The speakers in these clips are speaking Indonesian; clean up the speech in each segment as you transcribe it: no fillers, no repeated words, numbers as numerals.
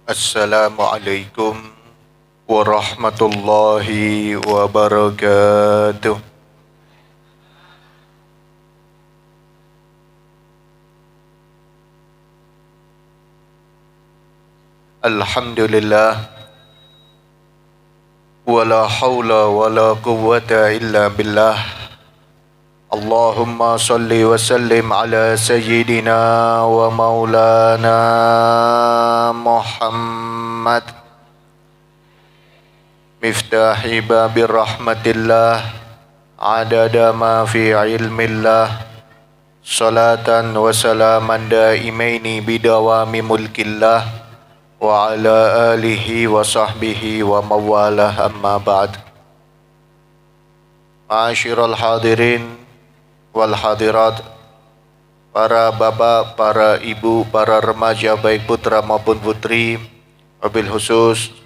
Assalamualaikum warahmatullahi wabarakatuh. Alhamdulillah, wala hawla wala quwwata illa billah. Allahumma salli wa sallim ala sayyidina wa maulana Muhammad miftahi babir rahmatillah adada ma fi ilmillah salatan wa salaman daimaini bidawami mulkillah wa ala alihi wa sahbihi wa mawalah amma ba'd. Ma'asyiral hadirin wal hadirat, para bapak, para ibu, para remaja baik putra maupun putri, wabil khusus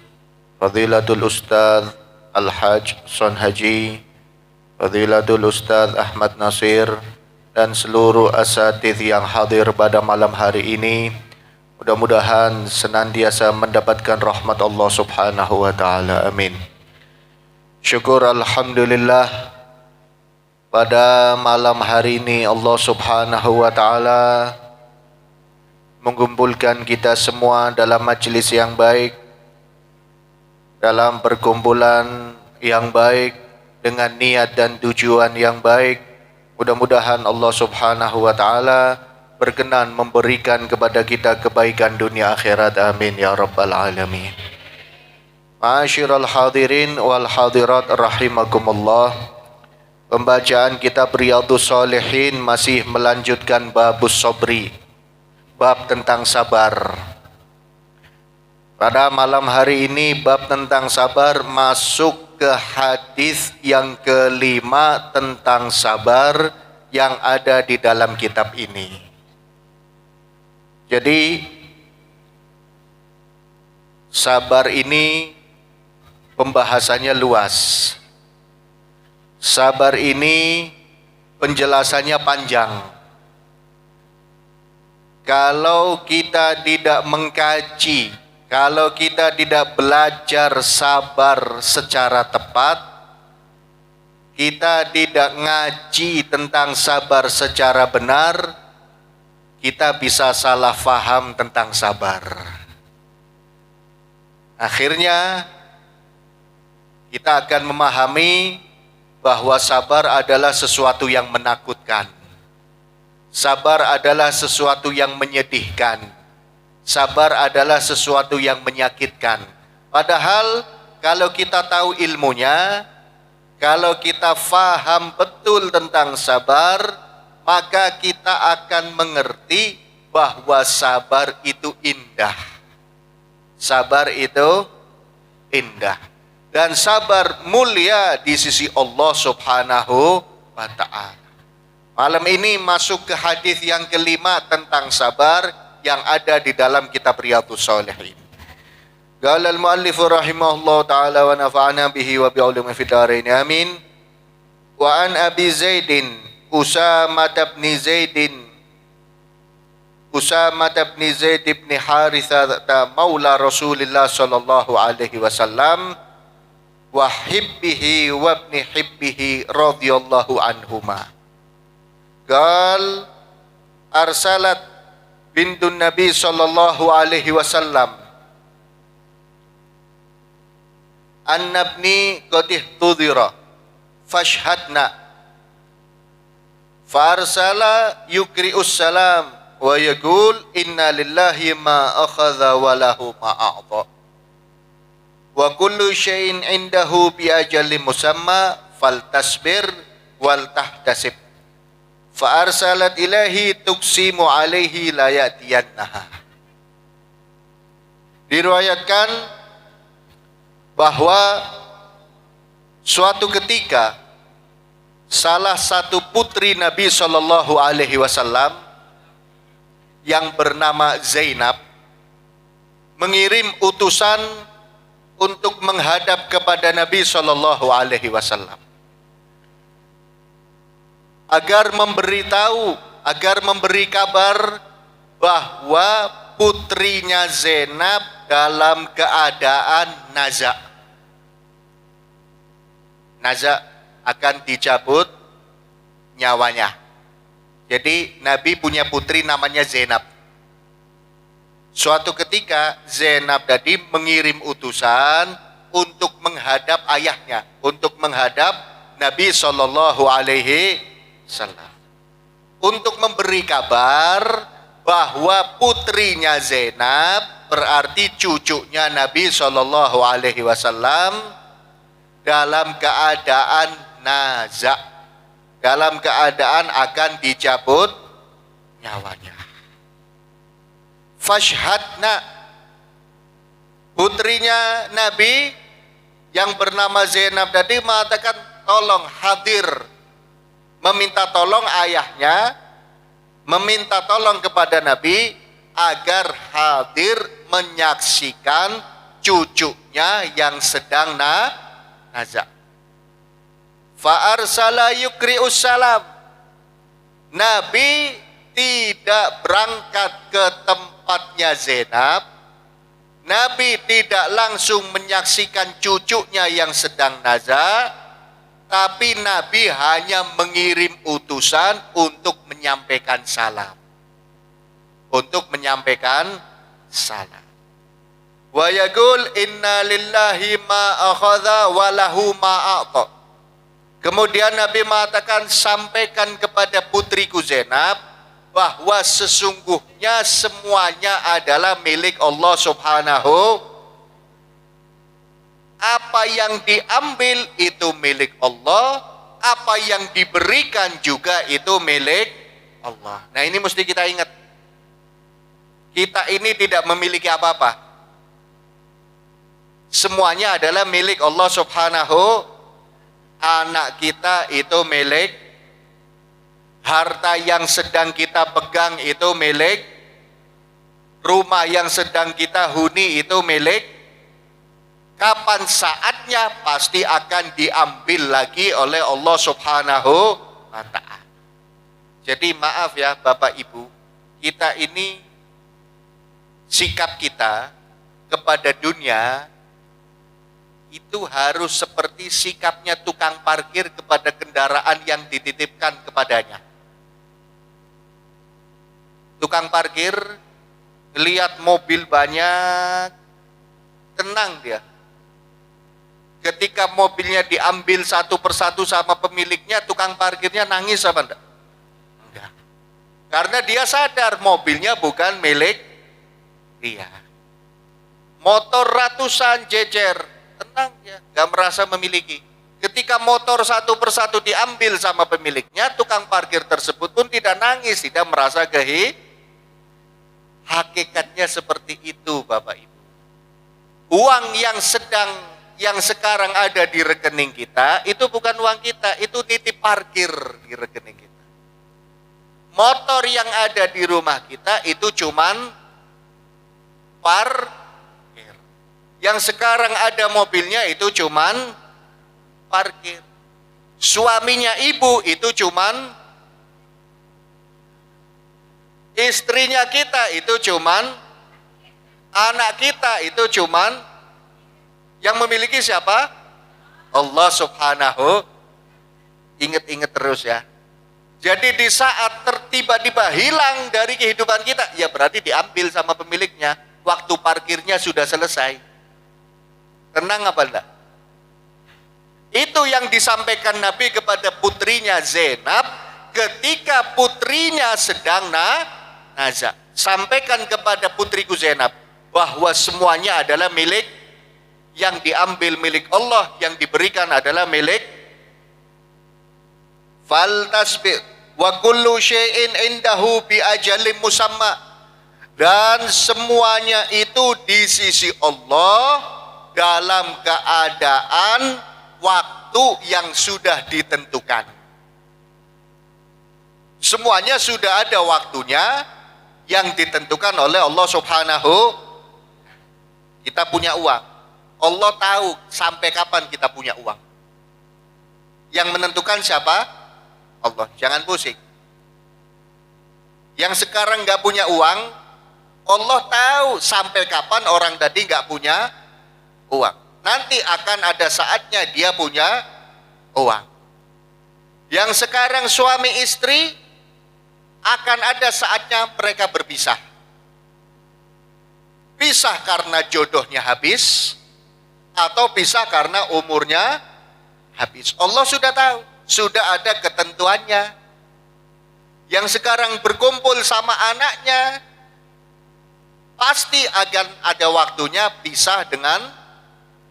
Fadilatul Ustadz Al-Hajj Son Haji, Fadilatul Ustadz Ahmad Nasir, dan seluruh asatidz yang hadir pada malam hari ini. Mudah-mudahan senantiasa mendapatkan rahmat Allah Subhanahu wa Ta'ala. Amin. Syukur alhamdulillah, pada malam hari ini Allah Subhanahu wa Ta'ala mengumpulkan kita semua dalam majelis yang baik, dalam perkumpulan yang baik, dengan niat dan tujuan yang baik. Mudah-mudahan Allah Subhanahu wa Ta'ala berkenan memberikan kepada kita kebaikan dunia akhirat. Amin ya rabbal alamin. Ma'asyiral hadirin wal hadirat rahimakumullah. Pembacaan kitab Riyadhus Shalihin masih melanjutkan babus sabri, bab tentang sabar. Pada malam hari ini bab tentang sabar masuk ke hadis yang kelima tentang sabar yang ada di dalam kitab ini. Jadi sabar ini pembahasannya luas. Sabar ini penjelasannya panjang. Kalau kita tidak mengkaji, kalau kita tidak belajar sabar secara tepat, kita tidak ngaji tentang sabar secara benar, kita bisa salah faham tentang sabar. Akhirnya kita akan memahami bahwa sabar adalah sesuatu yang menakutkan. Sabar adalah sesuatu yang menyedihkan. Sabar adalah sesuatu yang menyakitkan. Padahal kalau kita tahu ilmunya, kalau kita faham betul tentang sabar, maka kita akan mengerti bahwa sabar itu indah. Sabar itu indah. Dan sabar mulia di sisi Allah Subhanahu wa Ta'ala. Malam ini masuk ke hadis yang kelima tentang sabar yang ada di dalam kitab Riyadhus Shalihin. Qala al-muallif rahimahullah ta'ala wa nafa'ana bihi wa bi'ulumi fid dharain amin. Wa an Abi Zaidin Usamah bin Zaid bin Harithah maula Rasulillah sallallahu alaihi wasallam wa hibbihi wa ibni hibbihi radhiyallahu anhuma. Qal arsalat bintun Nabi sallallahu alaihi wasallam annabni qad ihtudira fashhadna farsala yukri'us salam wa yaqul inna lillahi ma akhadha wa lahu ma a'ta wa kullu syai'in indahu bi ajalin musamma faltasbir wal tahtasib fa arsalat ilahi tuqsimu alaihi la ya'tiyannaha. Diriwayatkan bahwa suatu ketika salah satu putri Nabi sallallahu alaihi wasallam yang bernama Zainab mengirim utusan untuk menghadap kepada Nabi sallallahu alaihi wasallam agar memberi kabar bahwa putrinya Zainab dalam keadaan naza. Naza akan dicabut nyawanya. Jadi Nabi punya putri namanya Zainab. Suatu ketika Zainab tadi mengirim utusan untuk menghadap ayahnya, untuk menghadap Nabi Shallallahu Alaihi Wasallam, untuk memberi kabar bahwa putrinya Zainab, berarti cucunya Nabi Shallallahu Alaihi Wasallam, dalam keadaan naza, dalam keadaan akan dicabut nyawanya. Fashhadna, putrinya Nabi yang bernama Zainab tadi mengatakan tolong hadir, meminta tolong ayahnya, meminta tolong kepada Nabi agar hadir menyaksikan cucunya yang sedang naza. Fa arsala yukri'us salam. Nabi tidak berangkat ke tempatnya Zainab. Nabi tidak langsung menyaksikan cucunya yang sedang naza, tapi Nabi hanya mengirim utusan untuk menyampaikan salam. Untuk menyampaikan salam. Wa yaqul inna lillahi ma akhadha wa lahu ma a'ta. Kemudian Nabi mengatakan, sampaikan kepada putriku Zainab bahwa sesungguhnya semuanya adalah milik Allah Subhanahu. Apa yang diambil itu milik Allah, apa yang diberikan juga itu milik Allah. Nah, ini mesti kita ingat. Kita ini tidak memiliki apa-apa. Semuanya adalah milik Allah Subhanahu. Anak kita itu milik, harta yang sedang kita pegang itu milik, rumah yang sedang kita huni itu milik. Kapan saatnya pasti akan diambil lagi oleh Allah Subhanahu wa ta'ala. Jadi maaf ya Bapak Ibu, kita ini sikap kita kepada dunia itu harus seperti sikapnya tukang parkir kepada kendaraan yang dititipkan kepadanya. Tukang parkir lihat mobil banyak, tenang dia. Ketika mobilnya diambil satu persatu sama pemiliknya, tukang parkirnya nangis apa enggak? Enggak. Karena dia sadar mobilnya bukan milik dia. Motor ratusan jejer, tenang ya, nggak merasa memiliki. Ketika motor satu persatu diambil sama pemiliknya, tukang parkir tersebut pun tidak nangis, tidak merasa hakikatnya seperti itu Bapak Ibu. Uang yang sekarang ada di rekening kita, itu bukan uang kita, itu titip parkir di rekening kita. Motor yang ada di rumah kita itu cuman parkir. Yang sekarang ada mobilnya itu cuman parkir. Suaminya ibu itu cuman, istrinya kita itu cuman, anak kita itu cuman, yang memiliki siapa? Allah Subhanahu. Ingat-ingat terus ya. Jadi di saat tiba-tiba hilang dari kehidupan kita, ya berarti diambil sama pemiliknya. Waktu parkirnya sudah selesai. Tenang apa enggak? Itu yang disampaikan Nabi kepada putrinya Zainab ketika putrinya sedang naza. Sampaikan kepada putriku Zainab bahwa semuanya adalah milik, yang diambil milik Allah, yang diberikan adalah milik. Fal tasbih wa kullu syai'in indahu bi ajalin musamma. Dan semuanya itu di sisi Allah dalam keadaan waktu yang sudah ditentukan. Semuanya sudah ada waktunya yang ditentukan oleh Allah Subhanahu. Kita punya uang, Allah tahu sampai kapan kita punya uang. Yang menentukan siapa? Allah. Jangan pusing. Yang sekarang nggak punya uang, Allah tahu sampai kapan orang tadi nggak punya uang. Nanti akan ada saatnya dia punya uang. Yang sekarang suami istri, akan ada saatnya mereka berpisah. Pisah karena jodohnya habis, atau pisah karena umurnya habis. Allah sudah tahu, sudah ada ketentuannya. Yang sekarang berkumpul sama anaknya, pasti akan ada waktunya pisah dengan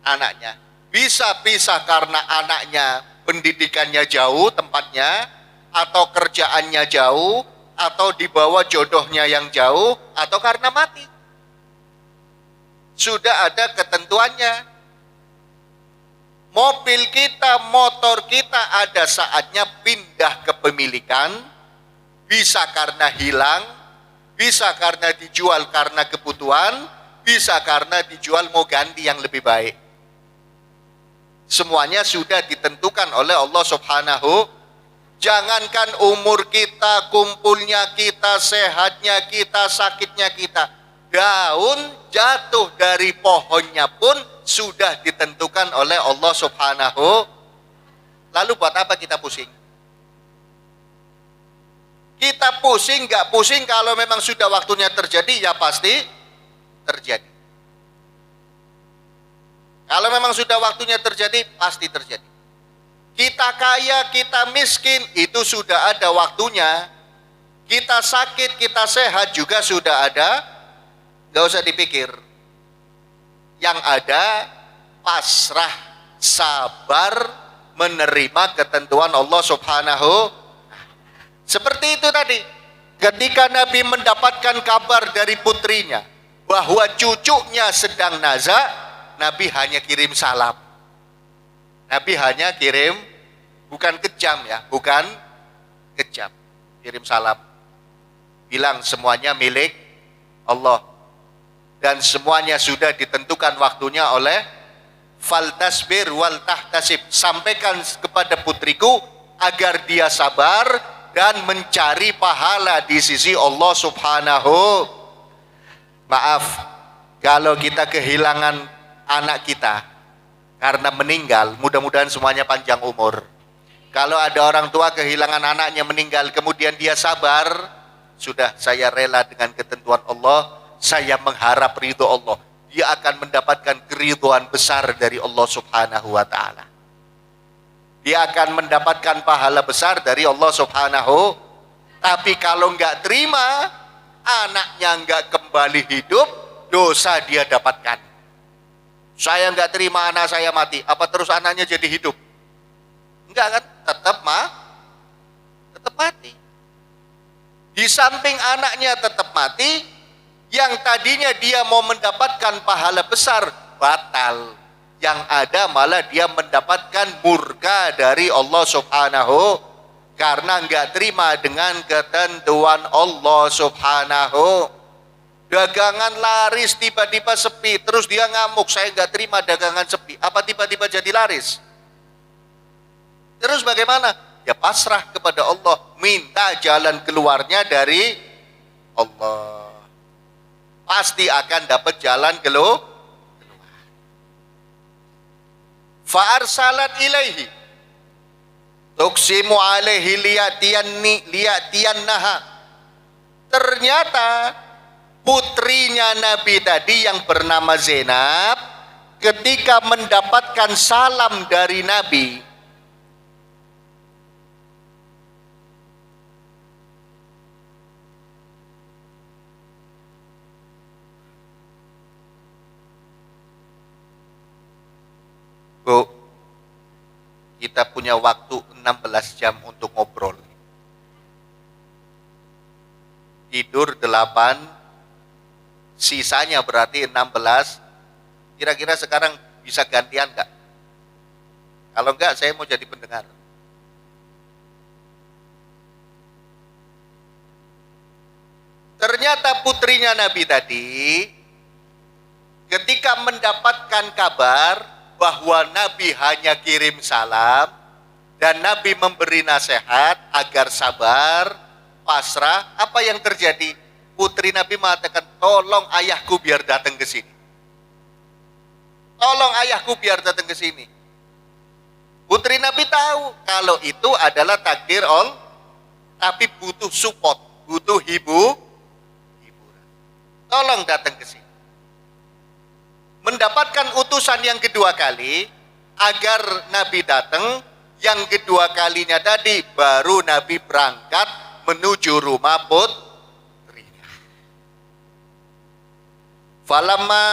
anaknya. Bisa pisah karena anaknya pendidikannya jauh tempatnya, atau kerjaannya jauh, atau dibawa jodohnya yang jauh, atau karena mati. Sudah ada ketentuannya. Mobil kita, motor kita ada saatnya pindah kepemilikan, bisa karena hilang, bisa karena dijual karena kebutuhan, bisa karena dijual mau ganti yang lebih baik. Semuanya sudah ditentukan oleh Allah Subhanahu. Jangankan umur kita, kumpulnya kita, sehatnya kita, sakitnya kita, daun jatuh dari pohonnya pun sudah ditentukan oleh Allah Subhanahu. Lalu buat apa kita pusing? Kita pusing, nggak pusing kalau memang sudah waktunya terjadi, ya pasti terjadi. Kalau memang sudah waktunya terjadi, pasti terjadi. Kita kaya, kita miskin, itu sudah ada waktunya. Kita sakit, kita sehat juga sudah ada. Gak usah dipikir. Yang ada pasrah, sabar, menerima ketentuan Allah Subhanahu. Seperti itu tadi. Ketika Nabi mendapatkan kabar dari putrinya bahwa cucunya sedang nazak, Nabi hanya kirim salam. Nabi hanya kirim, bukan kejam ya, bukan kejam. Kirim salam. Bilang semuanya milik Allah. Dan semuanya sudah ditentukan waktunya oleh faltasbir wal tahtasib. Sampaikan kepada putriku agar dia sabar dan mencari pahala di sisi Allah Subhanahu. Maaf, kalau kita kehilangan anak kita karena meninggal, mudah-mudahan semuanya panjang umur. Kalau ada orang tua kehilangan anaknya meninggal, kemudian dia sabar, sudah, saya rela dengan ketentuan Allah, saya mengharap ridho Allah. Dia akan mendapatkan keridhaan besar dari Allah Subhanahu wa ta'ala. Dia akan mendapatkan pahala besar dari Allah Subhanahu. Tapi kalau nggak terima, anaknya nggak kembali hidup, dosa dia dapatkan. Saya nggak terima anak saya mati, apa terus anaknya jadi hidup? Enggak kan? Tetap mati. Di samping anaknya tetap mati, yang tadinya dia mau mendapatkan pahala besar, batal. Yang ada malah dia mendapatkan murka dari Allah Subhanahu, karena nggak terima dengan ketentuan Allah Subhanahu. Dagangan laris tiba-tiba sepi, terus dia ngamuk, saya nggak terima dagangan sepi. Apa tiba-tiba jadi laris? Terus bagaimana? Ya pasrah kepada Allah, minta jalan keluarnya dari Allah. Pasti akan dapat jalan keluar. Fa'arsalat ilaihi tuksimu alaihi liyatiyannaha. Ternyata putrinya Nabi tadi yang bernama Zainab, ketika mendapatkan salam dari Nabi, Bu, kita punya waktu 16 jam untuk ngobrol. Tidur 8, sisanya berarti 16. Kira-kira sekarang bisa gantian enggak? Kalau enggak, saya mau jadi pendengar. Ternyata putrinya Nabi tadi, ketika mendapatkan kabar bahwa Nabi hanya kirim salam dan Nabi memberi nasihat agar sabar, pasrah, apa yang terjadi? putri Nabi mengatakan, tolong ayahku biar datang ke sini. Tolong ayahku biar datang ke sini. Putri Nabi tahu kalau itu adalah takdir Allah, tapi butuh support, butuh hiburan. Tolong datang ke sini. Mendapatkan utusan yang kedua kali agar Nabi datang, yang kedua kalinya tadi baru Nabi berangkat menuju rumah putrinya. Falamma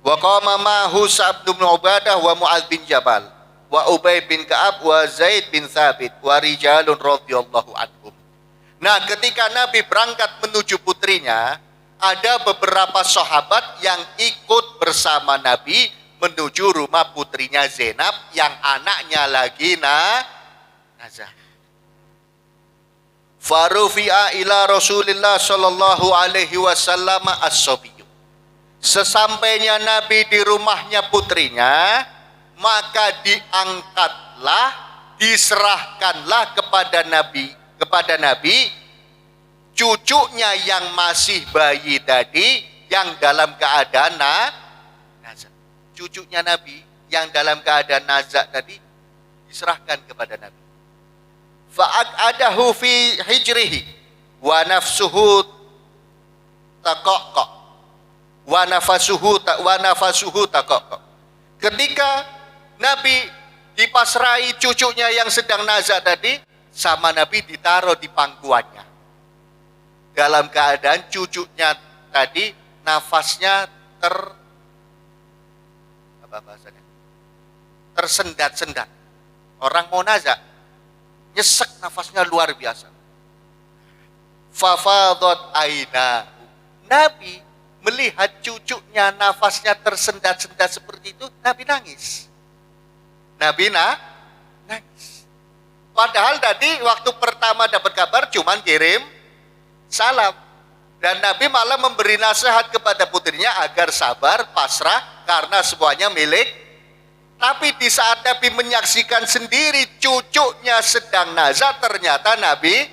wa qama ma'hu Sa'd bin Ubadah wa Mu'adz bin Jabal wa Ubay bin Ka'ab wa Zaid bin Thabit wa rijalun radhiyallahu anhum. Nah, ketika Nabi berangkat menuju putrinya, ada beberapa sahabat yang ikut bersama Nabi menuju rumah putrinya Zainab yang anaknya lagi nazah. Farufi'a ila Rasulillah sallallahu alaihi wasallam as-sabiyyu. Sesampainya Nabi di rumahnya putrinya, maka diangkatlah, diserahkanlah kepada Nabi cucunya yang masih bayi tadi, yang dalam keadaan nazak. Cucunya Nabi yang dalam keadaan nazak tadi diserahkan kepada Nabi. Fa'adahu fi hijrihi wa nafsuhu taqaqqa wa nafasuhu taqaqqa. Ketika Nabi dipasrai cucunya yang sedang nazak tadi, sama Nabi ditaruh di pangkuannya. Dalam keadaan cucunya tadi nafasnya tersendat-sendat. Orang mau nazak, nyesek nafasnya luar biasa. Fafadat ainahu. Nabi melihat cucunya nafasnya tersendat-sendat seperti itu, Nabi nangis. Nabi nangis. Padahal tadi waktu pertama dapat kabar cuman kirim salam. Dan Nabi malah memberi nasihat kepada putrinya agar sabar, pasrah, karena semuanya milik. Tapi di saat Nabi menyaksikan sendiri cucunya sedang nazar, ternyata Nabi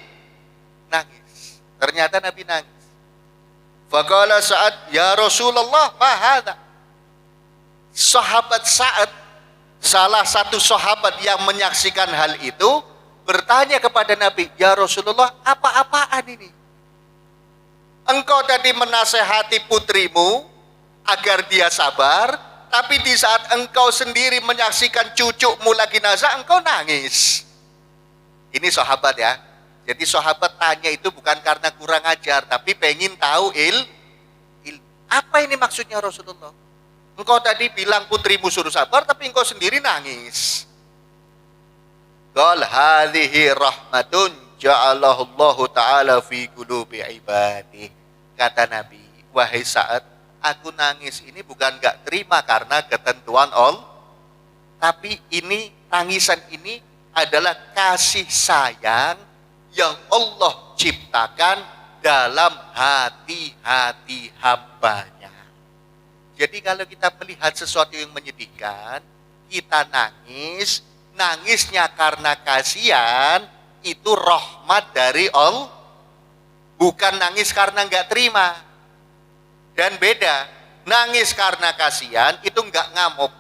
nangis. Ternyata Nabi nangis. Faqala Sa'ad, ya Rasulullah, ma hadza? Sahabat Sa'ad, salah satu sahabat yang menyaksikan hal itu, bertanya kepada Nabi, ya Rasulullah, apa-apaan ini? Engkau tadi menasehati putrimu agar dia sabar, tapi di saat engkau sendiri menyaksikan cucumu lagi nazak, engkau nangis. Ini sahabat ya. Jadi sahabat tanya itu bukan karena kurang ajar, tapi pengen tahu apa ini maksudnya Rasulullah. Engkau tadi bilang putrimu suruh sabar, tapi engkau sendiri nangis. Qal hadhihi rahmatun ja'alahullahu ta'ala fi qulubi ibadih. Kata Nabi, wahai Sa'ad, aku nangis ini bukan gak terima karena ketentuan Allah, tapi ini, tangisan ini adalah kasih sayang yang Allah ciptakan dalam hati-hati hambanya. Jadi kalau kita melihat sesuatu yang menyedihkan, kita nangis, nangisnya karena kasihan, itu rahmat dari Allah, bukan nangis karena nggak terima. Dan beda, nangis karena kasihan itu nggak ngamuk,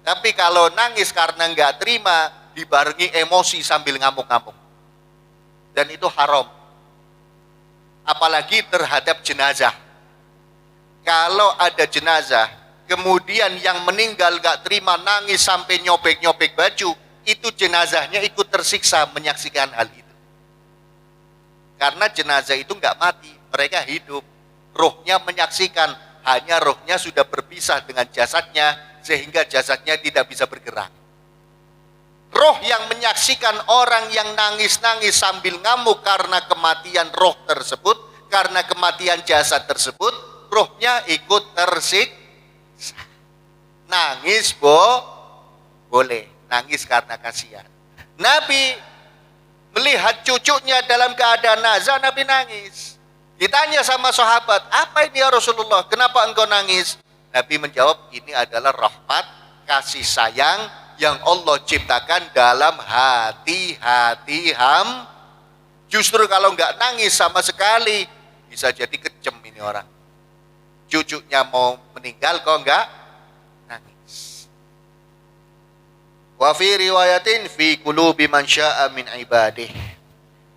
tapi kalau nangis karena nggak terima dibarengi emosi sambil ngamuk-ngamuk, dan itu haram, apalagi terhadap jenazah. Kalau ada jenazah kemudian yang meninggal nggak terima, nangis sampai nyobek-nyobek baju, itu jenazahnya ikut tersiksa menyaksikan hal itu. Karena jenazah itu nggak mati, mereka hidup. Rohnya menyaksikan, hanya rohnya sudah berpisah dengan jasadnya, sehingga jasadnya tidak bisa bergerak. Roh yang menyaksikan orang yang nangis-nangis sambil ngamuk karena kematian roh tersebut, karena kematian jasad tersebut, rohnya ikut tersiksa. Nangis boleh. Nangis karena kasihan. Nabi melihat cucunya dalam keadaan nazar, Nabi nangis. Ditanya sama sahabat, apa ini ya Rasulullah, kenapa engkau nangis? Nabi menjawab, ini adalah rahmat, kasih sayang yang Allah ciptakan dalam hati-hati Justru kalau nggak nangis sama sekali, bisa jadi kejem ini orang. Cucunya mau meninggal kok nggak nangis. Wa fi riwayatin fi qulubi man syaa min ibadihi.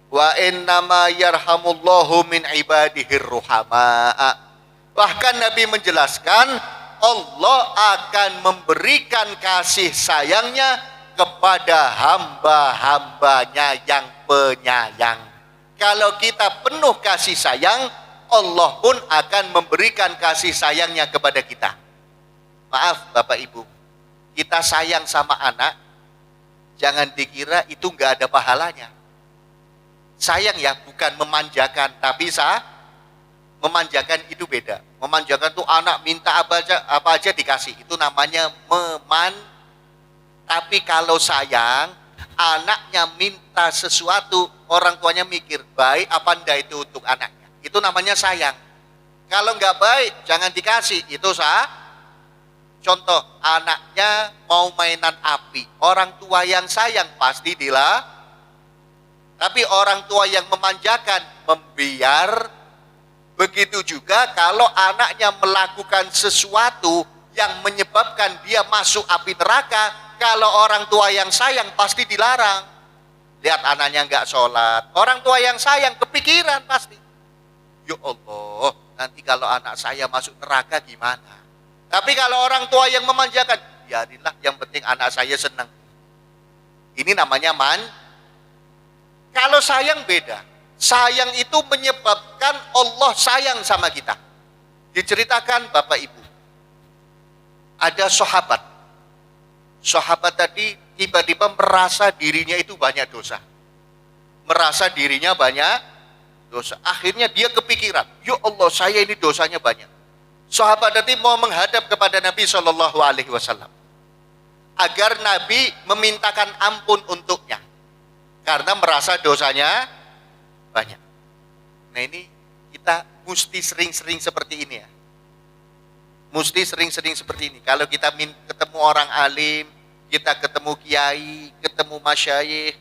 Wa innama yarhamullahu min ibadihir ruhamaa. Bahkan Nabi menjelaskan Allah akan memberikan kasih sayangnya kepada hamba-hambanya yang penyayang. Kalau kita penuh kasih sayang, Allah pun akan memberikan kasih sayangnya kepada kita. Maaf Bapak Ibu, kita sayang sama anak, jangan dikira itu nggak ada pahalanya. Sayang ya, bukan memanjakan, tapi memanjakan itu beda. Memanjakan tuh anak minta apa aja dikasih, itu namanya Tapi kalau sayang, anaknya minta sesuatu, orang tuanya mikir baik apa enggak itu untuk anaknya, itu namanya sayang. Kalau nggak baik jangan dikasih, itu Contoh, anaknya mau mainan api, orang tua yang sayang pasti tapi orang tua yang memanjakan, membiar. Begitu juga kalau anaknya melakukan sesuatu yang menyebabkan dia masuk api neraka, kalau orang tua yang sayang pasti dilarang. Lihat anaknya nggak sholat, orang tua yang sayang kepikiran pasti, ya Allah, nanti kalau anak saya masuk neraka gimana? Tapi kalau orang tua yang memanjakan, biarinlah, yang penting anak saya senang. Ini namanya Kalau sayang beda. Sayang itu menyebabkan Allah sayang sama kita. Diceritakan Bapak Ibu, ada sahabat. Sahabat tadi tiba-tiba merasa dirinya itu banyak dosa. Merasa dirinya banyak dosa. Akhirnya dia kepikiran, ya Allah, saya ini dosanya banyak. Sahabat tadi mau menghadap kepada Nabi Shallallahu Alaihi Wasallam agar Nabi memintakan ampun untuknya karena merasa dosanya banyak. Nah ini kita mesti sering-sering seperti ini ya. Mesti sering-sering seperti ini. Kalau kita ketemu orang alim, kita ketemu kiai, ketemu masyayikh,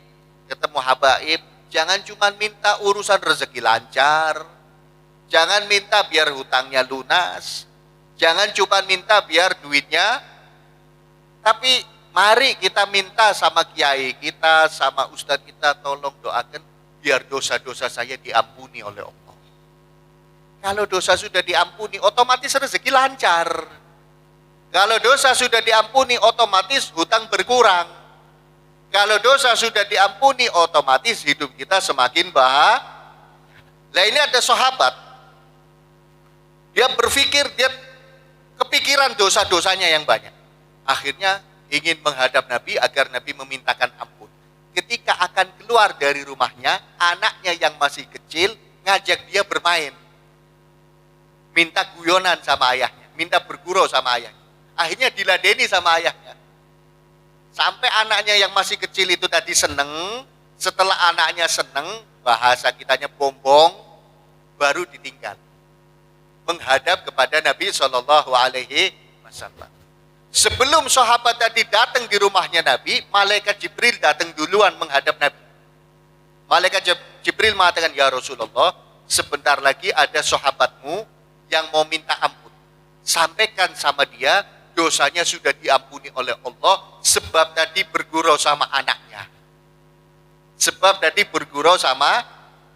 ketemu habaib, jangan cuma minta urusan rezeki lancar, jangan minta biar hutangnya lunas, jangan cuma minta biar duitnya, tapi mari kita minta sama kiai kita, sama ustadz kita, tolong doakan biar dosa-dosa saya diampuni oleh Allah. Kalau dosa sudah diampuni, otomatis rezeki lancar. Kalau dosa sudah diampuni, otomatis hutang berkurang. Kalau dosa sudah diampuni, otomatis hidup kita semakin bahagia. Nah ini ada sahabat, dia berpikir, dia kepikiran dosa-dosanya yang banyak. Akhirnya ingin menghadap Nabi agar Nabi memintakan ampun. Ketika akan keluar dari rumahnya, anaknya yang masih kecil ngajak dia bermain. Minta guyonan sama ayahnya, minta bergurau sama ayahnya. Akhirnya diladeni sama ayahnya. Sampai anaknya yang masih kecil itu tadi seneng. Setelah anaknya seneng, bahasa kitanya bombong, baru ditinggal. Menghadap kepada Nabi Shallallahu Alaihi Wasallam. Sebelum sahabat tadi datang di rumahnya Nabi, malaikat Jibril datang duluan menghadap Nabi. Malaikat Jibril mengatakan, ya Rasulullah, sebentar lagi ada sahabatmu yang mau minta ampun. Sampaikan sama dia, dosanya sudah diampuni oleh Allah, sebab tadi bergurau sama anaknya. Sebab tadi bergurau sama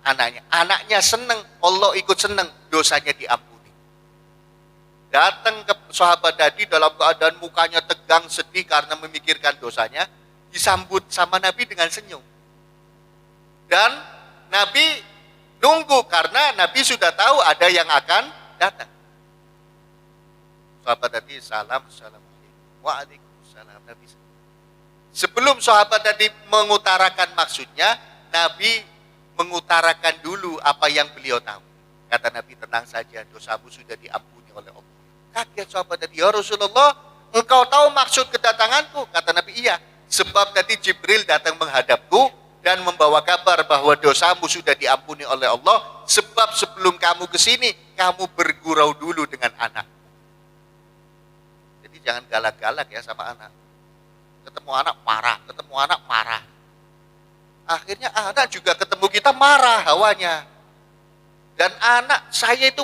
anaknya. Anaknya senang, Allah ikut senang, dosanya diampuni. Datang ke sahabat tadi dalam keadaan mukanya tegang, sedih karena memikirkan dosanya, disambut sama Nabi dengan senyum. Dan Nabi nunggu karena Nabi sudah tahu ada yang akan datang. Sahabat tadi assalamualaikum, waalaikumsalam. Nabi sebelum sahabat tadi mengutarakan maksudnya, Nabi mengutarakan dulu apa yang beliau tahu. Kata Nabi, tenang saja, dosamu sudah diampuni oleh Allah. Kaget sahabat tadi, ya Rasulullah, engkau tahu maksud kedatanganku? Kata Nabi, iya, sebab tadi Jibril datang menghadapku dan membawa kabar bahwa dosamu sudah diampuni oleh Allah, sebab sebelum kamu ke sini, kamu bergurau dulu dengan anak. Jadi jangan galak-galak ya sama anak. Ketemu anak marah, ketemu anak marah. Akhirnya anak juga ketemu ketemu kita marah hawanya. Dan anak saya itu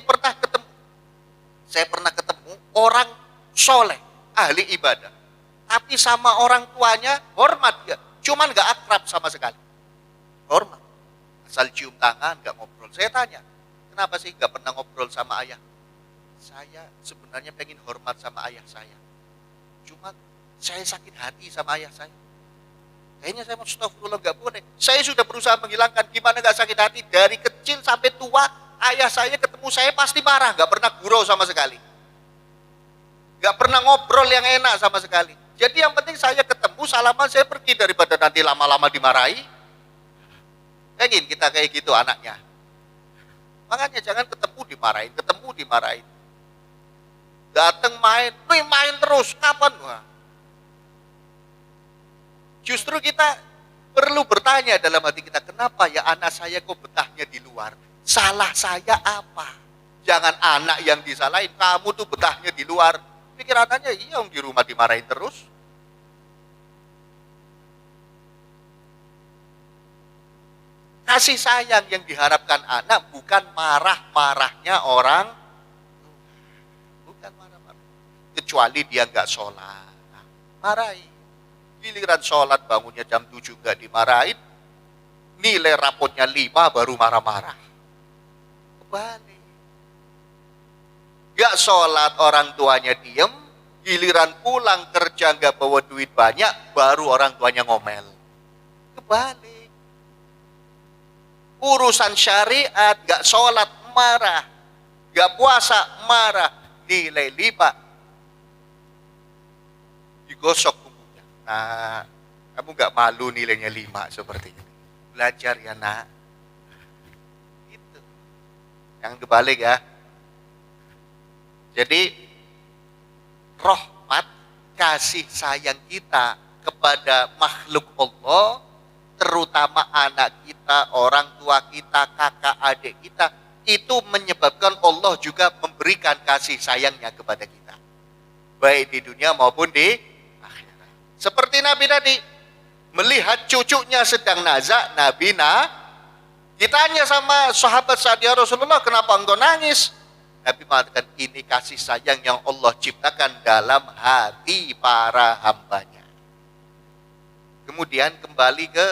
saya pernah ketemu orang soleh, ahli ibadah. Tapi sama orang tuanya hormat, cuman gak akrab sama sekali. Hormat, asal cium tangan, gak ngobrol. Saya tanya, kenapa sih gak pernah ngobrol sama ayah? Saya sebenarnya pengen hormat sama ayah saya. Cuma saya sakit hati sama ayah saya. Kayaknya saya mau astagfirullah, gak boleh. Saya sudah berusaha menghilangkan, gimana gak sakit hati. Dari kecil sampai tua, ayah saya ketemu saya pasti marah. Gak pernah gurau sama sekali. Gak pernah ngobrol yang enak sama sekali. Jadi yang penting saya ketemu, salaman, saya pergi, daripada nanti lama-lama dimarahi. Pengen kita kayak gitu anaknya. Makanya jangan ketemu dimarahin. Datang main, main terus, kapan? Wah. Justru kita perlu bertanya dalam hati kita, kenapa ya anak saya kok betahnya di luar? Salah saya apa? Jangan anak yang disalahin, kamu tuh betahnya di luar. Pikir anaknya, iya di rumah dimarahin terus. Kasih sayang yang diharapkan anak bukan marah-marahnya orang. Bukan marah-marah. Kecuali dia nggak sholat. Marahi. Giliran sholat bangunnya jam 7 nggak dimarahin. Nilai rapotnya 5 baru marah-marah. Kebalik. Nggak sholat orang tuanya diem. Giliran pulang kerja nggak bawa duit banyak. Baru orang tuanya ngomel. Kebalik. Urusan syariat, gak sholat marah, gak puasa marah, nilai 5 digosok kukunya. Nah, kamu gak malu nilainya 5 seperti ini. Belajar ya nak. Itu yang kebalik ya. Jadi rahmat kasih sayang kita kepada makhluk Allah, terutama anak kita, orang tua kita, kakak adik kita, itu menyebabkan Allah juga memberikan kasih sayangnya kepada kita, baik di dunia maupun di akhirat. Seperti Nabi tadi melihat cucunya sedang nazak, Nabi ditanya sama sahabat saat, ya Rasulullah, kenapa engkau nangis? Nabi mengatakan, ini kasih sayang yang Allah ciptakan dalam hati para hambanya. Kemudian kembali ke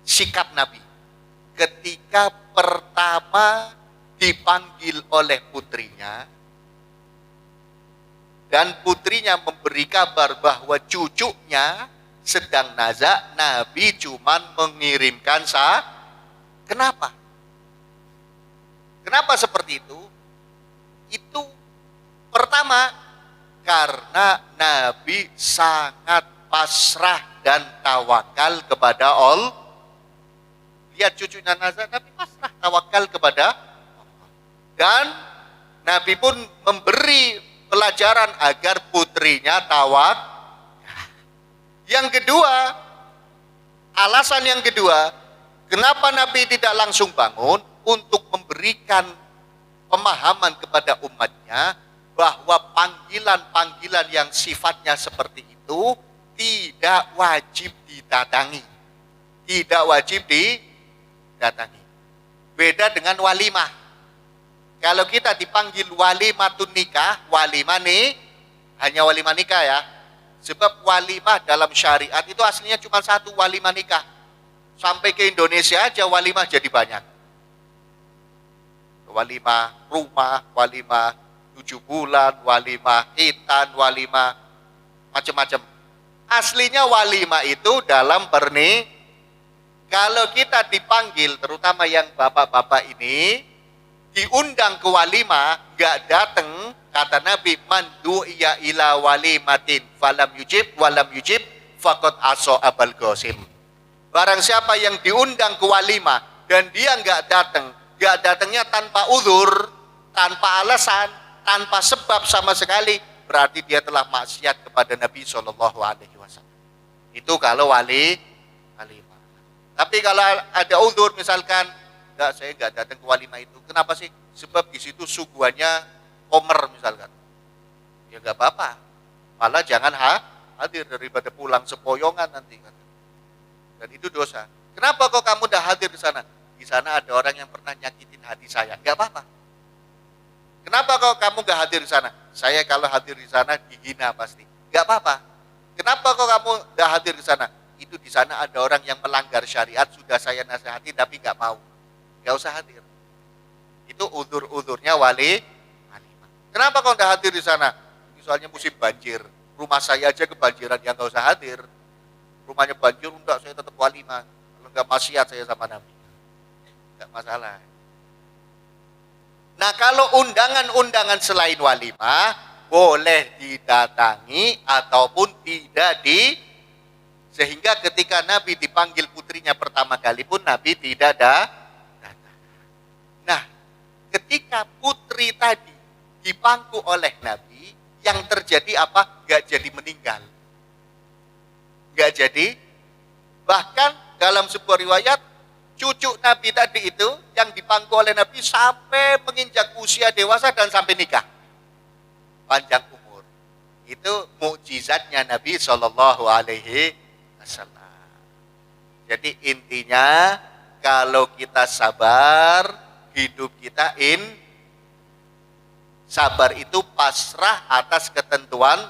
sikap Nabi. Ketika pertama dipanggil oleh putrinya, dan putrinya memberi kabar bahwa cucunya sedang nazak, Nabi cuman mengirimkan Kenapa? Kenapa seperti itu? Itu pertama, karena Nabi sangat pasrah dan tawakal kepada Allah. Lihat cucunya nazar, Nabi pasrah tawakal kepada Allah. Dan Nabi pun memberi pelajaran agar putrinya tawakal. Yang kedua, alasan yang kedua, kenapa Nabi tidak langsung bangun? Untuk memberikan pemahaman kepada umatnya bahwa panggilan-panggilan yang sifatnya seperti itu tidak wajib didatangi. Tidak wajib didatangi. Beda dengan walimah. Kalau kita dipanggil walimatun nikah, walimah nih, hanya walimah nikah ya. Sebab walimah dalam syariat itu aslinya cuma satu, walimah nikah. Sampai ke Indonesia aja walimah jadi banyak. Walimah rumah, walimah 7 bulan, walimah hitan, walimah macam-macam. Aslinya walimah itu dalam kalau kita dipanggil, terutama yang bapak-bapak ini, diundang ke walimah, gak datang, kata Nabi, man du'iya ila walimatin falam yujib walam yujib faqad aso abal gosim. Barang siapa yang diundang ke walimah dan dia gak datangnya tanpa uzur, tanpa alasan, tanpa sebab sama sekali, berarti dia telah maksiat kepada Nabi SAW. Itu kalau walimah. Tapi kalau ada uzur, misalkan, saya nggak datang ke walimah itu. Kenapa sih? Sebab di situ suguhannya komer misalkan. Ya nggak apa-apa. Malah jangan hadir daripada pulang sepoyongan nanti. Dan itu dosa. Kenapa kok kamu udah hadir di sana? Di sana ada orang yang pernah nyakitin hati saya. Enggak apa-apa. Kenapa kok kamu enggak hadir di sana? Saya kalau hadir di sana dihina pasti. Enggak apa-apa. Kenapa kok kamu enggak hadir di sana? Itu di sana ada orang yang melanggar syariat, sudah saya nasihati tapi enggak mau. Enggak usah hadir. Itu udzur-udzurnya wali. Kenapa kau enggak hadir di sana? Misalnya musim banjir. Rumah saya aja kebanjiran, yang enggak usah hadir. Rumahnya banjir, enggak, saya tetap walimah. Kalau enggak maksiat saya sama Nabi. Enggak masalah. Nah, kalau undangan-undangan selain walimah boleh didatangi ataupun tidak sehingga ketika Nabi dipanggil putrinya pertama kali pun Nabi tidak datang. Nah, ketika putri tadi dipangku oleh Nabi, yang terjadi apa? Gak jadi meninggal. Gak jadi. Bahkan dalam sebuah riwayat, cucu Nabi tadi itu yang dipangku oleh Nabi sampai menginjak usia dewasa dan sampai nikah. Panjang umur. Itu mukjizatnya Nabi Shallallahu Alaihi Wasallam. Jadi intinya kalau kita sabar, hidup kita sabar itu pasrah atas ketentuan.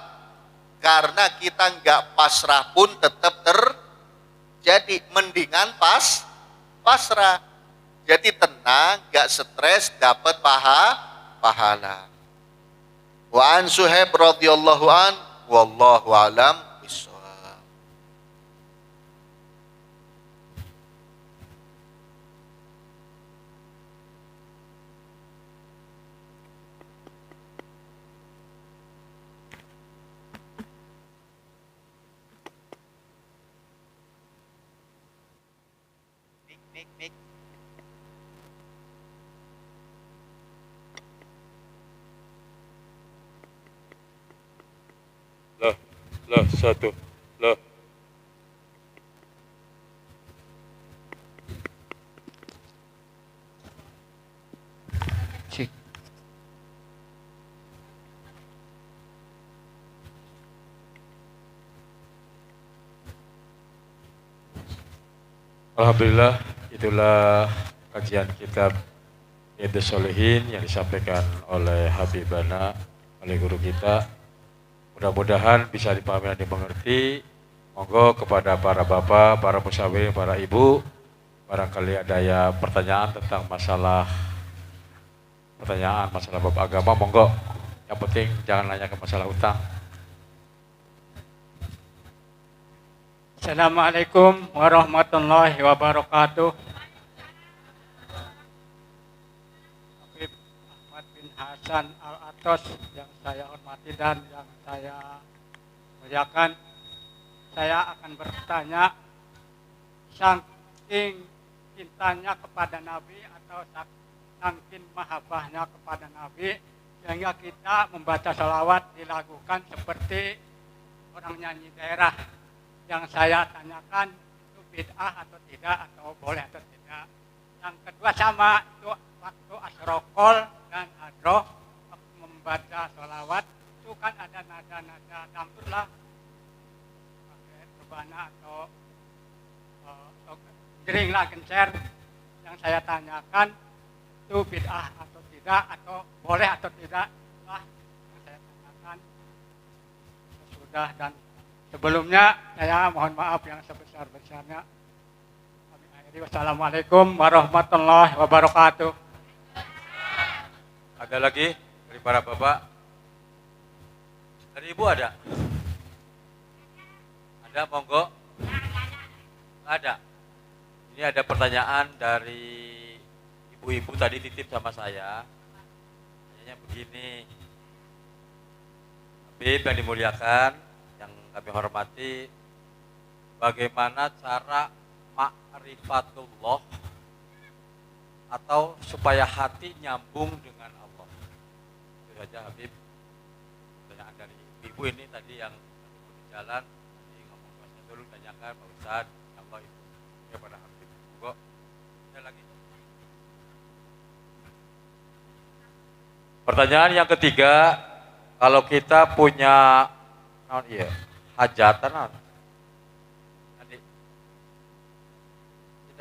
Karena kita nggak pasrah pun tetap terjadi. Mendingan pasrah. Jadi tenang, nggak stres, dapat pahala. Wa an Suhaib radhiyallahu an, wallahu alam bishawab. Mik. Lah, satu. Lah. Cik. Alhamdulillah, itulah kajian kitab Riyadhus Shalihin yang disampaikan oleh Habibana, oleh guru kita. Mudah-mudahan bisa dipahami dan dimengerti. Monggo kepada para bapak, para musyawirin, para ibu, barangkali ada ya pertanyaan tentang masalah bab agama, monggo. Yang penting jangan nanya ke masalah utang. Assalamualaikum warahmatullahi wabarakatuh. Habib Ahmad bin Hasan Al-Atos yang saya hormati dan yang saya muliakan, saya akan bertanya, saking cintanya kepada Nabi atau saking mahabbahnya kepada Nabi sehingga kita membaca sholawat dilakukan seperti orang nyanyi daerah. Yang saya tanyakan itu bid'ah atau tidak, atau boleh atau tidak. Yang kedua sama itu waktu asrokol dan hadroh membaca sholawat itu kan ada nada-nada dangdut lah, pakai rebana atau jering lah, gencer. Yang saya tanyakan itu bid'ah atau tidak, atau boleh atau tidak, lah yang saya tanyakan. Sudah, dan sebelumnya saya mohon maaf yang sebesar-besarnya. Kami akhiri, wassalamualaikum warahmatullahi wabarakatuh. Ada lagi dari para bapak? Dari ibu ada? Ada, monggo? Ada. Ini ada pertanyaan dari ibu-ibu tadi titip sama saya. Tanyanya begini. Habib yang dimuliakan, yang kami hormati, bagaimana cara ma'rifatullah atau supaya hati nyambung dengan Allah? Itu saja Habib. Pertanyaan dari ibu ini tadi yang di jalan, tadi ngomong bahasa dulu, tanyakan Pak Ustadz, Allah itu kepada Habib. Kok ada lagi? Pertanyaan yang ketiga, kalau kita punya hajatan,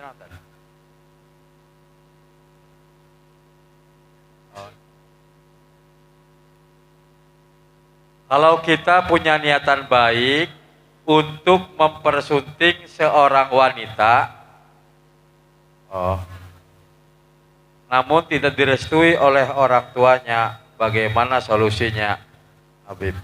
niatan. Oh. Kalau kita punya niatan baik untuk mempersunting seorang wanita, namun tidak direstui oleh orang tuanya, bagaimana solusinya, Habib?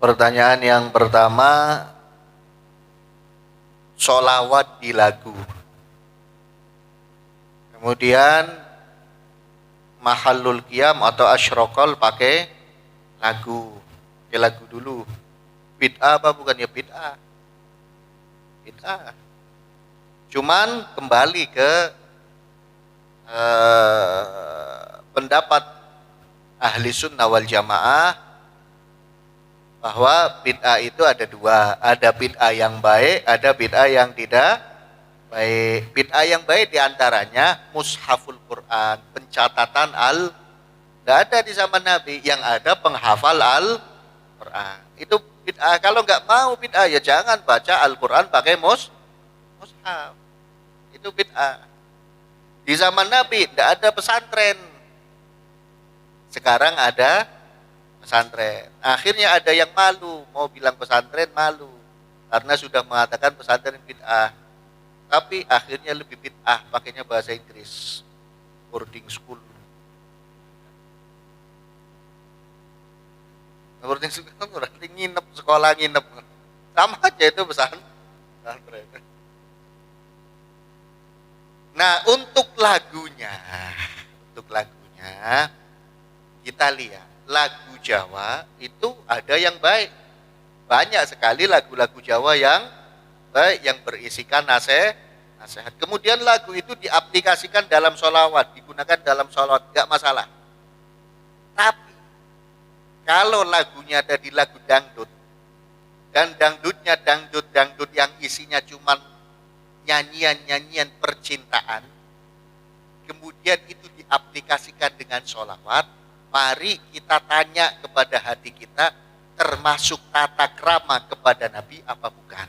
Pertanyaan yang pertama, sholawat di lagu. Kemudian mahallul qiyam atau asyrokol pakai lagu. Pakai lagu dulu. Bid'ah apa bukan ya bid'ah? Bid'ah. Cuman kembali ke pendapat ahli sunnah wal jamaah bahwa bid'ah itu ada dua, ada bid'ah yang baik, ada bid'ah yang tidak baik. Bid'ah yang baik diantaranya mushaful Quran, pencatatan tidak ada di zaman Nabi, yang ada penghafal Al-Quran. Itu bid'ah. Kalau nggak mau bid'ah ya jangan baca Al-Quran pakai mushaf. Itu bid'ah. Di zaman Nabi tidak ada pesantren. Sekarang ada pesantren. Akhirnya ada yang malu, mau bilang pesantren malu. Karena sudah mengatakan pesantren bid'ah. Tapi akhirnya lebih bid'ah, pakainya bahasa Inggris. Boarding school. Boarding school berarti nginep, sekolah nginep. Sama aja itu pesantren. Nah, untuk lagunya kita lihat lagu Jawa itu ada yang baik. Banyak sekali lagu-lagu Jawa yang baik, yang berisikan nasihat. Kemudian lagu itu diaplikasikan dalam sholawat, digunakan dalam sholawat, nggak masalah. Tapi kalau lagunya ada di lagu dangdut, dan dangdutnya dangdut yang isinya cuma nyanyian percintaan, kemudian itu diaplikasikan dengan sholawat, mari kita tanya kepada hati kita, termasuk tata krama kepada Nabi apa bukan?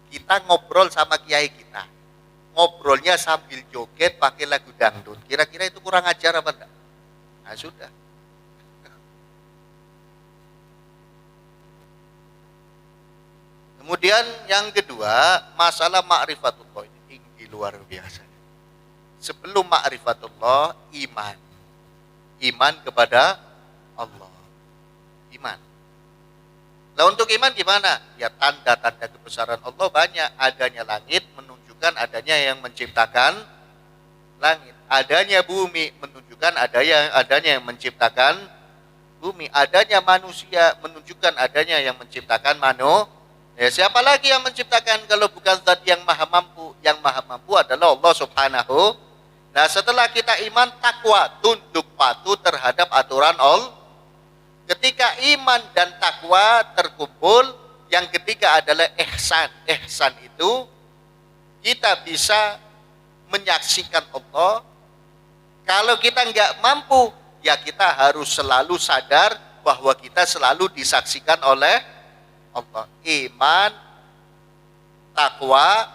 Kita ngobrol sama kiai kita, ngobrolnya sambil joget pakai lagu dangdut, kira-kira itu kurang ajar apa enggak? Nah sudah. Kemudian yang kedua, masalah ma'rifatullah ini tinggi luar biasa. Sebelum ma'rifatullah, iman. Iman kepada Allah. Iman. Nah untuk iman gimana? Ya tanda-tanda kebesaran Allah banyak. Adanya langit menunjukkan adanya yang menciptakan langit. Adanya bumi menunjukkan adanya yang menciptakan bumi. Adanya manusia menunjukkan adanya yang menciptakan manusia. Ya, siapa lagi yang menciptakan kalau bukan zat yang maha mampu? Yang maha mampu adalah Allah subhanahu. Nah setelah kita iman, takwa, tunduk patuh terhadap aturan Allah. Ketika iman dan takwa terkumpul, yang ketiga adalah ihsan. Ihsan itu kita bisa menyaksikan Allah. Kalau kita nggak mampu, ya kita harus selalu sadar bahwa kita selalu disaksikan oleh Allah. Iman, takwa,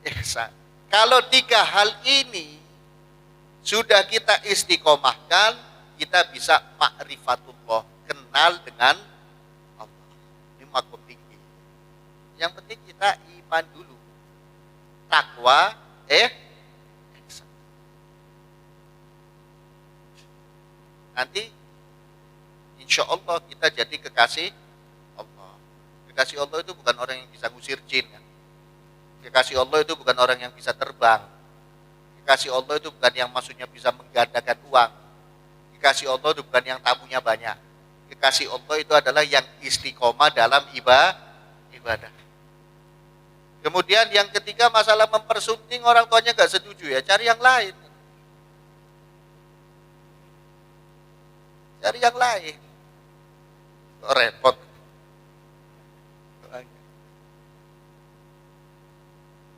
ihsan. Kalau tiga hal ini sudah kita istiqomahkan, kita bisa ma'rifatullah, kenal dengan Allah. Ini makom tinggi. Yang penting kita iman dulu, takwa, ihsan. Nanti insya Allah kita jadi kekasih Allah. Kekasih Allah itu bukan orang yang bisa ngusir jin. Kan? Kekasih Allah itu bukan orang yang bisa terbang. Kekasih Allah itu bukan yang maksudnya bisa menggandakan uang. Kekasih Allah itu bukan yang tamunya banyak. Kekasih Allah itu adalah yang istiqomah dalam ibadah. Kemudian yang ketiga, masalah mempersunting, orang tuanya gak setuju, ya cari yang lain. Cari yang lain. Repot.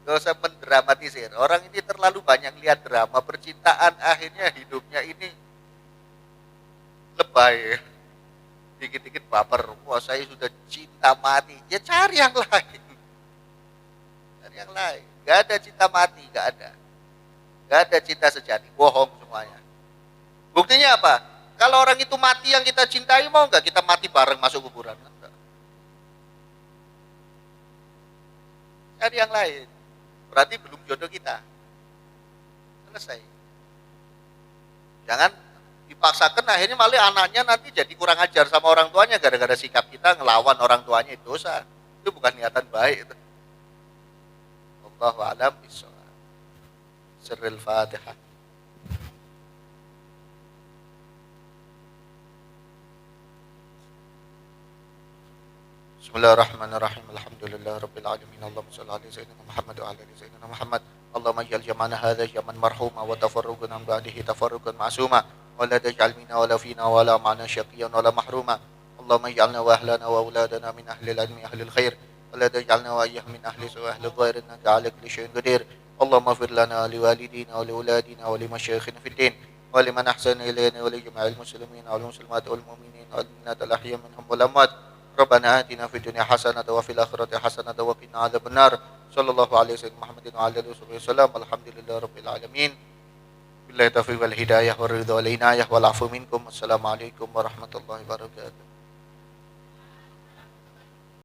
Gak usah mendramatisir. Orang ini terlalu banyak lihat drama percintaan, akhirnya hidupnya ini lebay. Dikit-dikit baper, wah saya sudah cinta mati. Ya cari yang lain. Cari yang lain. Gak ada cinta mati, gak ada. Gak ada cinta sejati, bohong semuanya. Buktinya apa? Kalau orang itu mati yang kita cintai, mau nggak kita mati bareng masuk kuburan? Enggak. Cari yang lain. Berarti belum jodoh kita. Selesai. Jangan dipaksakan, akhirnya malah anaknya nanti jadi kurang ajar sama orang tuanya gara-gara sikap kita ngelawan orang tuanya, itu dosa. Itu bukan niatan baik itu. Wallahu a'lam bishawab. Sirril Fatihah. Bismillahirrahmanirrahim. Alhamdulillah rabbil alamin. Allahumma shalli ala sayyidina Muhammad wa ala ali sayyidina Muhammad. Allahumma ij'al jam'ana hadza jam'an marhuma wa tafarruqana min ba'dihi tafarruqan ma'suma wa la taj'al minna wa la fina wa la ma'ana syaqiyyan wa la mahruma. Allahumma ij'alna wa ahlana wa auladana min ahli al-ilmi ahli al-khair wa la taj'alna wa iyyahum min ahli su'i ahli al-dhair innaka 'ala kulli syai'in qadir. Allahumma ighfir lana li walidina wa li auladina wa li masyayikhina fid din wa liman ahsana ilayna wa li jami'il muslimina wal muslimat wal mu'minin wal mu'minat al-ahya minhum wal amwat. Rabbana atina fid dunya hasanatan wa fil akhirati hasanatan wa qina adzabannar. Sallallahu alaihi wasallam Muhammadin wa ala alihi wasallam. Alhamdulillahirabbil alamin. Billahi taufiq wal hidayah wal ridha wal inayah wal afu minkum. Wassalamualaikum warahmatullahi wabarakatuh.